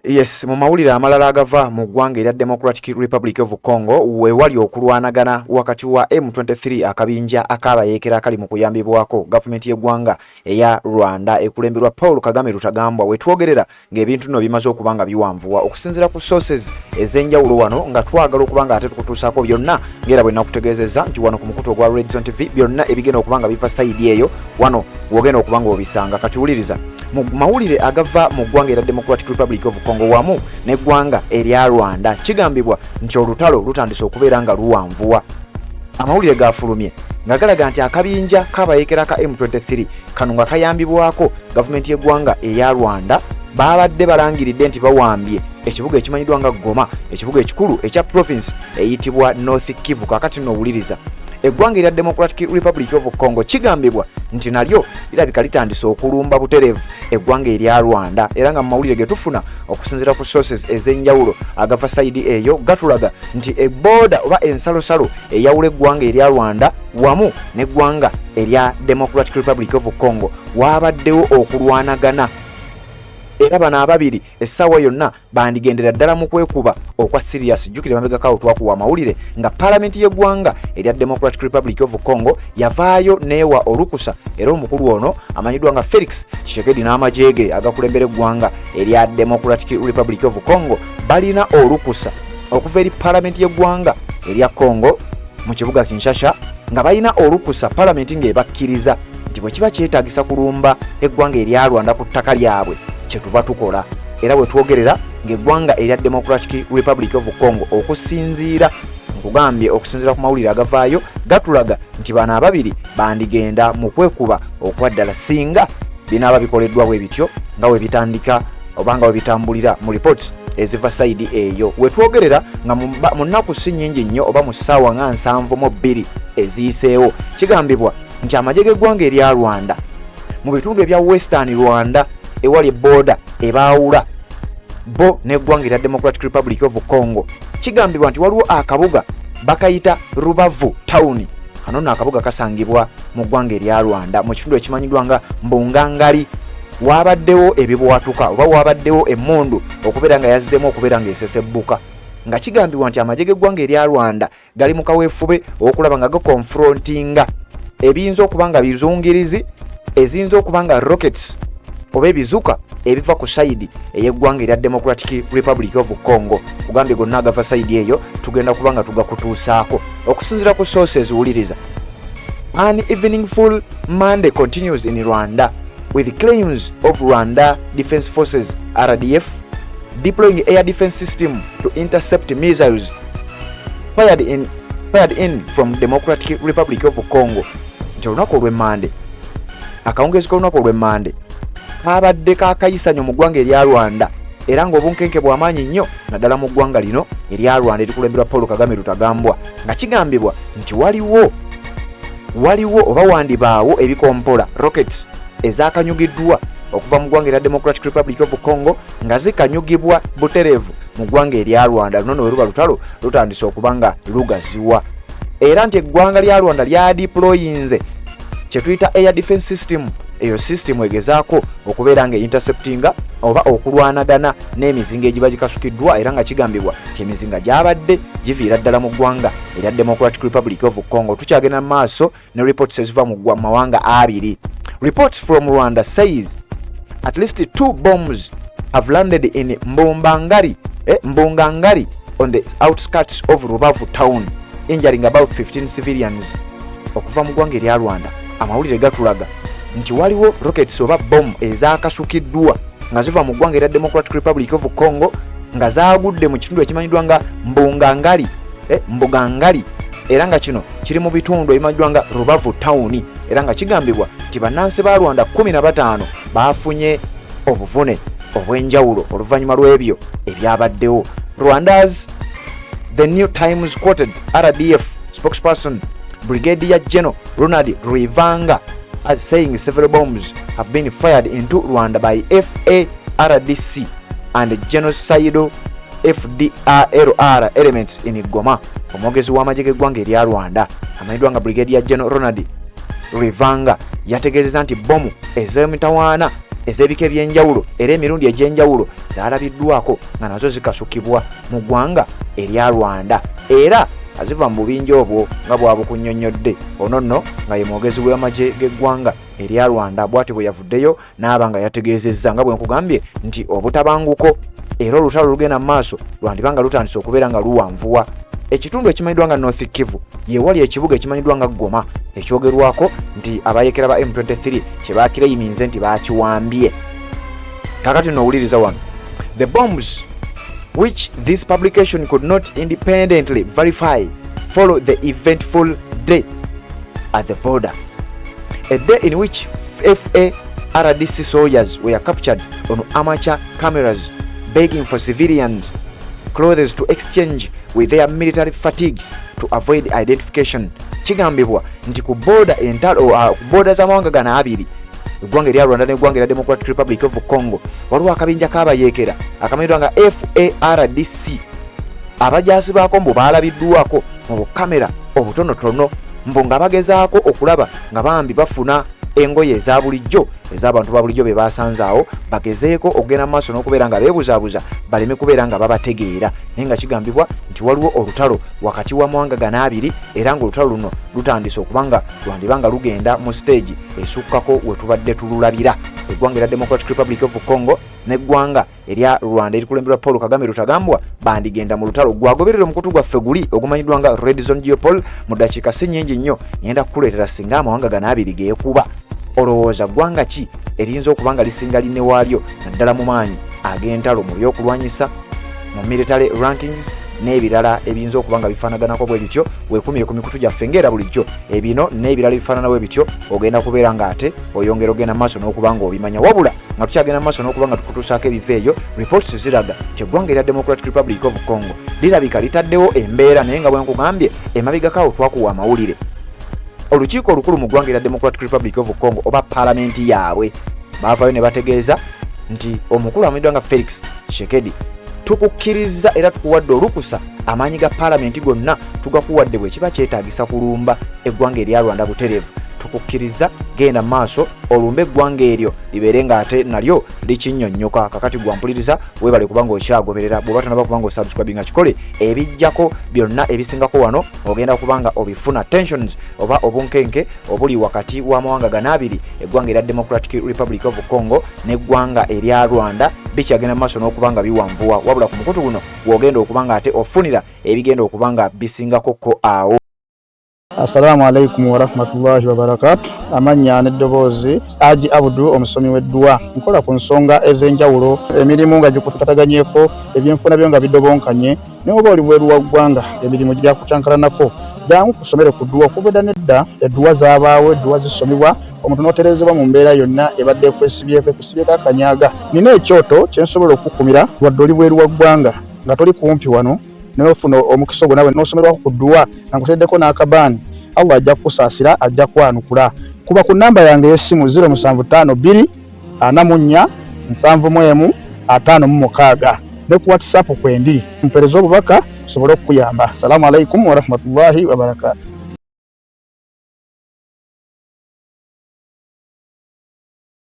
Yes, mu mawulire amalala agava mu ggwanga erya Democratic Republic of Congo wewali okulwanagana wakati wa M23 akabinja akabayeekera akali mu kuyambibwako gavumenti y'eggwanga eya Rwanda ekulemberwa Paul Kagame Lutagambwa wetwogerera ng'ebintu bino bimaze okubanga biwanvuwa okusinziira ku sources ez'enjawulo wano nga twagala okubanga ate tukutuusaako byonna ng'era bwe nakutegeezezza nti wano ku mukutu ogwa Red Zone TV byonna ebigenda okubanga biva sayidi eyo wano wogenda okubanga obisanga kati wuliriza mu mawulire agava mu ggwanga erya Democratic Republic of Congo wamu n'eggwanga erya Rwanda kigambibwa nti olutalo lutandise okubeera nga luwanvuwa. Amawulire gafulumye nga galaga nti akabinja kabayeekera ka M23 kano nga kayambibwako gavumenti y'eggwanga eya Rwanda babadde balangiridde nti bawambye ekibuga ekimanyiddwa nga Goma, ekibuga ekikulu ekya province eyitibwa North Kivu. Kakati n'owuliriza eggwanga erya Democratic Republic of Congo kigambibwa nti nalyo lirabika litandise okulumba butereevu eggwanga erya Rwanda, era nga mu mawulire ge tufuna okusinziira ku sources ez'enjawulo agava sayidi eyo gatulaga nti ebooda oba ensalosalo eyawula eggwanga erya Rwanda wamu n'eggwanga erya Democratic Republic of Congo waabaddewo okulwanagana. Era bano ababiri essaawa yonna bandigendera ddala mu kwekuba okwa serious. Jjukira mabega kawo twakuwa amawulire nga palamenti y'eggwanga erya Democratic Republic of Congo yavaayo neewa olukusa, era omukulu ono amanyiddwa nga Felix Tshisekedi n'amajeege agakulembera eggwanga erya Democratic Republic of Congo balina olukusa okuva eri palamenti y'eggwanga erya Congo mu kibuga Kinshasa nga balina olukusa palamenti ng'ebakkiriza nti bwe kiba kyetaagisa kulumba eggwanga erya Rwanda ku ttaka lyabwe kyetuba tukola. Era bwe twogerera ng'eggwanga erya Democratic Republic of Congo okusinziira nkugambye okusinziira ku mawulire agavaayo gatulaga nti bano ababiri bandigenda mu kwekuba okwaddala singa binaaba bikoleddwa bwe bityo nga we bitandika oba nga we bitambulira mu reports eziva sayidi eyo. Wetwogerera nga mu nnaku si nnyingi nnyo oba mu ssaawa nga 72 eziyiseewo kigambibwa nti amagye g'eggwanga erya Rwanda mu bitundu ebya Western Rwanda ewali ebooda ebaawula bo n'eggwanga erya Democratic Republic of Congo kigambibwa nti waliwo akabuga bakayita Rubavu Town. Kano nno akabuga kasangibwa mu ggwanga erya Rwanda mu kitundu ekimanyiddwa nga Mbungangali. Waabaddewo ebibwatuka oba waabaddewo Emmundu okubeera nga yazzeemu okubeera ng'esesebbuka nga kigambibwa nti amagye g'eggwanga erya Rwanda gali mu kaweefube okulaba nga gakonfrontinga ebiyinza okuba nga bizungirizi, eziyinza okuba nga rockets oba ebizuka ebiva ku sayidi ey'eggwanga erya Democratic Republic of Congo. Kugambye gonna agava sayidi eyo tugenda kuba nga tugakutuusaako okusinziira ku sources. Wuliriza, an eveningful Monday continues in Rwanda with claims of Rwanda Defense Forces RDF deploying air defense system to intercept missiles fired in from Democratic Republic of Congo. Nti olunaku olw'Emmande, akawungezi k'olunaku olw'Emmande kabadde kaakayisanyo mu ggwanga erya Rwanda, era ng'obunkenke bw'amaanyi nnyo naddala mu ggwanga lino erya Rwanda erikulemberwa Paul Kagame Lutagambwa nga kigambibwa nti waliwo oba wandibaawo ebikompola rockets ezakanyugiddwa okuva mu ggwanga erya Democratic Republic of Congo nga zikanyugibwa butereevu mu ggwanga erya Rwanda. Luno no weruba lutalo lutandise okuba nga lugaziwa, era nti eggwanga lya Rwanda lyadiployinze kye tuyita air defense system. Eyo system egezaako okubeera nga interceptinga oba okulwanagana n'emizinga egiba gikasukiddwa, era nga kigambibwa emizinga gyabadde giviira ddala mu ggwanga erya Democratic Republic of Congo. Tukyagenda mu maaso ne reports eziva mu mawanga abiri. Reports from Rwanda says at least 2 bombs have landed in Mbungangali on the outskirts of Rubavu town, injuring about 15 civilians. Okuva mu ggwanga erya Rwanda amawulire gatulaga nti waliwo rockets oba bomb ezakasukiddwa nga ziva mu ggwanga erya Democratic Republic of Congo nga zaagudde mu kitundu ekimanyiddwa nga Mbugangali, era nga kino kiri mu bitundu ebimanyiddwa nga Rubavu town, era nga kigambibwa nti bannansi ba Rwanda 15 baafunye obuvune obw'enjawulo oluvannyuma lw'ebyo ebyabaddewo. Rwanda's The New Times quoted RDF spokesperson Brigadier General Ronald Rwivanga as saying several bombs have been fired into Rwanda by FARDC and genocidal FDLR elements in Goma. Omwogezi w'amagye g'eggwanga erya Rwanda amanyiddwa nga Brigadier General Ronald Rwanda yategeezezza nti bbomu ez'emitawaana ez'ebika ebyenjawulo era emirundi egy'enjawulo zaalabiddwako nga nazo zikasukibwa mu ggwanga erya Rwanda era aziva mu bubinja obwo nga bwabukunnyonnyodde ono nno nga ye mwogezi w'amagye g'eggwanga erya Rwanda bw'ati bwe yavuddeyo n'aba nga yategeezezza nga bwe nkugambye nti obutabanguko era olutalo lugenda mu maaso lwandiba nga lutandise okubeera nga luwanvuwa. Ekitundu ekimanyiddwa nga North Kivu ye wali ekibuga ekimanyiddwa nga Goma ekyogerwako nti abayekera ba M23 kye baakireyiminze nti baakiwambye. Kakati nowuliriza wano, the bombs which this publication could not independently verify follow the eventful day at the border, a day in which FARDC soldiers were captured on amateur cameras begging for civilian clothes to exchange with their military fatigues to avoid identification. Kigambibwa nti ku border entalo ku border z'amawanga gana abiri eggwanga erya Rwanda n'eggwanga erya Democratic Republic of Congo waliwo akabinja k'abayeekera akamanyiddwa nga FARDC. Abajaasi baako mbu baalabiddwako mu bukamera obutonotono mbu nga bagezaako okulaba nga bambi bafuna engoye eza bulijjo ez'abantu ba bulijjo be baasanze awo bagezeeko okugenda mu maaso n'okubeera nga beebuzaabuza baleme kubeera nga babategeera. Naye nga kigambibwa nti waliwo olutalo wakati w'amawanga gana abiri era ng'olutalo luno lutandise okuba nga lwandiba nga lugenda mu stage esukkako we tubadde tululabira. Eggwanga erya Democratic Republic of Congo n'eggwanga erya Rwanda erikulemberwa Paul Kagame Rutagambwa bandigenda mu lutalo. Gwagoberera omukutu gwaffe guli ogumanyiddwa nga Red Zone Geopol mu ddakiika si nnyingi nnyo ngenda kukuleetera singa amawanga gana abiri geekuba. Olowooza ggwanga ki eriyinza okuba nga lisinga linne waalyo naddala mu maanyi ag'entalo mu byokulwanyisa mu military rankings n'ebirala ebiyinza okuba nga bifaanaganako bwe bityo? Weekumire ku mikutu gyaffe ng'era bulijjo ebino n'ebirala ebifaanana bwe bityo ogenda kubeera ng'ate oyongera ogenda maaso n'okuba nga obimanya, wabula nga tukyagenda maaso n'okuba nga tukutuusaako ebiva eyo. Reports ziraga nti eggwanga erya Democratic Republic of Congo lirabika litaddewo embeera naye nga bwe nkugambye emabegakaawo twakuwa amawulire. Olukiiko olukulu mu ggwanga erya Democratic Republic of Congo oba paalamenti yaabwe baavaayo ne bategeeza nti omukulu amanyiddwa nga Felix Tshisekedi tukukkiriza era tukuwadde olukusa amaanyi ga paalamenti gonna tugakuwadde bwe kiba kyetaagisa kulumba eggwanga erya Rwanda butereevu. Tukukkiriza genda maaso olumbe eggwanga eryo libeere ng'ate nalyo likinnyonnyoka. Kakati gwampuliriza weebale kubanga okyagoberera, bw'oba tonaba kubanga osubscribinga kikole ebijjako byonna ebisingako wano ogenda kubanga obifuna. Tensions oba obunkenke obuli wakati w'amawanga gana abiri eggwanga erya Democratic Republic of Congo n'eggwanga erya Rwanda bikyagenda maaso n'okubanga biwanvuwa, wabula ku mukutu guno w'ogenda okubanga ate ofunira ebigenda okubanga bisingako ko awo. Assalamu alaikum wa rahmatullahi wa barakatuh. Amanya n'eddoboozi Haji Abdul omusomi w'eddua. Nkola ku nsonga ez'enjawulo emirimu nga gikutataganyeko ebyenfuna byo nga bidobonkanye ne oba oli bweru wa ggwanga emirimu gya kutankalanako jangu kusomere ku ddua okubeda nedda eddua zaabaawo eddua zisomibwa omuntu n'oterezebwa mu mbeera yonna ebadde ekwesibyeko akanyaga. Nina ekyoto kye nsobola okukumira wadde oli bweru wa ggwanga nga toli kumpi wano n'ofuna omukisa ogwo nawe n'osomerwako ku ddua nga nkuteddeko n'akabaani, Allah ajja kukusaasira ajja kwanukula. Kuba ku namba yange y'essimu 0752 44 71 56 ne ku WhatsApp kwendi mpereza obubaka sobole okukuyamba. Assalamu alaikum wa rahmatullahi wa barakatuh.